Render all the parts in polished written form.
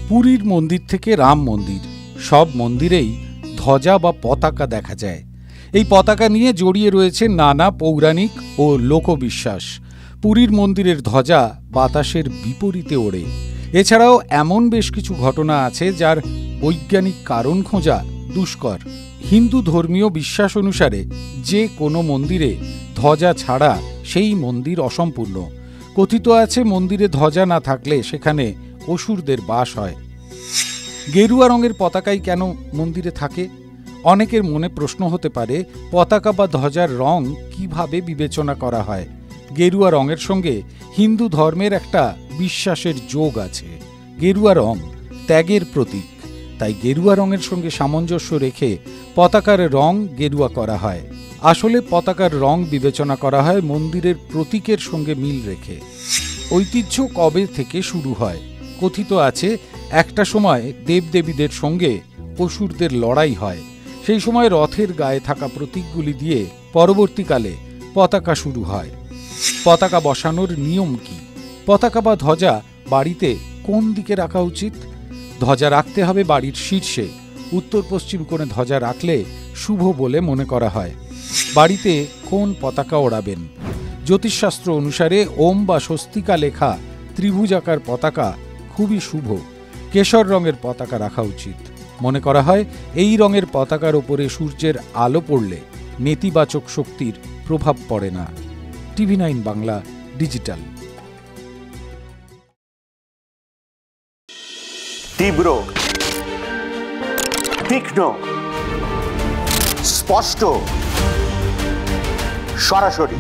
পুরীর মন্দির থেকে রাম মন্দির, সব মন্দিরেই ধ্বজা বা পতাকা দেখা যায়। এই পতাকা নিয়ে জড়িয়ে রয়েছে নানা পৌরাণিক ও লোকবিশ্বাস। পুরীর মন্দিরের ধ্বজা বাতাসের বিপরীতে ওড়ে। এছাড়াও এমন বেশ কিছু ঘটনা আছে যার বৈজ্ঞানিক কারণ খোঁজা দুষ্কর। হিন্দু ধর্মীয় বিশ্বাস অনুসারে যে কোনো মন্দিরে ধ্বজা ছাড়া সেই মন্দির অসম্পূর্ণ। কথিত আছে মন্দিরে ধ্বজা না থাকলে সেখানে অসুরদের বাস হয়। গেরুয়া রঙের পতাকাই কেন মন্দিরে থাকে? অনেকের মনে প্রশ্ন হতে পারে, পতাকা বা ধ্বজার রং কিভাবে বিবেচনা করা হয়? গেরুয়া রঙের সঙ্গে হিন্দু ধর্মের একটা বিশ্বাসের যোগ আছে। গেরুয়া রং ত্যাগের প্রতীক, তাই গেরুয়া রঙের সঙ্গে সামঞ্জস্য রেখে পতাকার রং গেরুয়া করা হয়। আসলে পতাকার রং বিবেচনা করা হয় মন্দিরের প্রতীকের সঙ্গে মিল রেখে। ঐতিহ্য কবে থেকে শুরু হয়? কথিত আছে একটা সময় দেবদেবীদের সঙ্গে অসুরদের লড়াই হয়। সেই সময় রথের গায়ে থাকা প্রতীকগুলি দিয়ে পরবর্তীকালে পতাকা শুরু হয়। পতাকা বসানোর নিয়ম কি? পতাকা বা ধ্বজা বাড়িতে কোন দিকে রাখা উচিত? ধ্বজা রাখতে হবে বাড়ির শীর্ষে। উত্তর পশ্চিম কোণে ধ্বজা রাখলে শুভ বলে মনে করা হয়। বাড়িতে কোন পতাকা ওড়াবেন? জ্যোতিষশাস্ত্র অনুসারে ওম বা স্বস্তিকা লেখা ত্রিভুজাকার পতাকা খুবই শুভ। কেশর রঙের পতাকা রাখা উচিত। মনে করা হয় এই রঙের পতাকার ওপরে সূর্যের আলো পড়লে নেতিবাচক শক্তির প্রভাব পড়ে না। TV9 Bangla digital. তীব্র, তীক্ষ্ণ, স্পষ্ট, সরাসরি,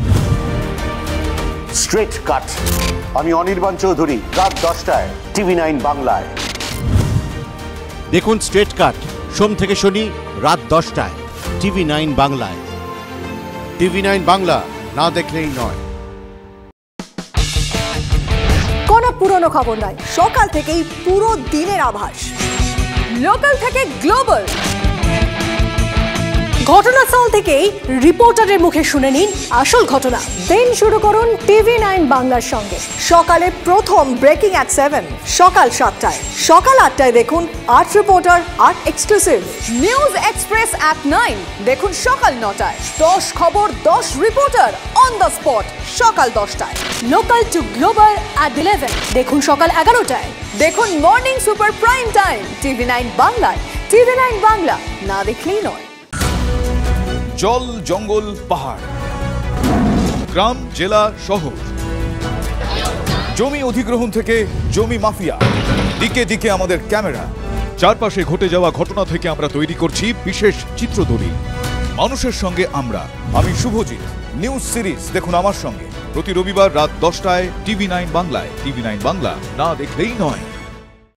স্ট্রেট কাট। আমি অনির্বাণ চৌধুরী, রাত 10টায় TV9 বাংলায়। দেখুন স্ট্রেট কাট সোম থেকে শনি রাত 10টায় TV9 বাংলায়। TV9 বাংলা, না দেখলেই নয়। কোনো পুরনো খবর নয়, সকাল থেকেই পুরো দিনের আভাস। লোকাল থেকে গ্লোবাল, ঘটনাস্থল থেকেই রিপোর্টারের মুখে শুনে নিন আসল ঘটনা। দিন শুরু করুন TV9 বাংলার সঙ্গে। সকালে প্রথম ব্রেকিং অ্যাট 7, সকাল 7টায়, সকাল 8টায় দেখুন 8 reporter 8 exclusive. News express at 9 দেখুন সকাল 9টায়। 10 খবর 10 রিপোর্টার অন দ্য স্পট সকাল 10টায়। লোকাল টু গ্লোবাল অ্যাট 11 দেখুন সকাল 11টায়। দেখুন morning super prime time TV9 বাংলায়। TV9 বাংলা, না দেখলেই নয়। জল, জঙ্গল, পাহাড়, গ্রাম, জেলা, শহর, জমি অধিগ্রহণ থেকে জমি মাফিয়া, দিকে দিকে আমাদের ক্যামেরা। চারপাশে ঘটে যাওয়া ঘটনা থেকে আমরা তৈরি করছি বিশেষ চিত্রদলিল। মানুষের সঙ্গে আমি শুভজিৎ। নিউজ সিরিজ দেখুন আমার সঙ্গে প্রতি রবিবার রাত 10টায় TV9 বাংলায়। TV9 বাংলা, না দেখলেই নয়।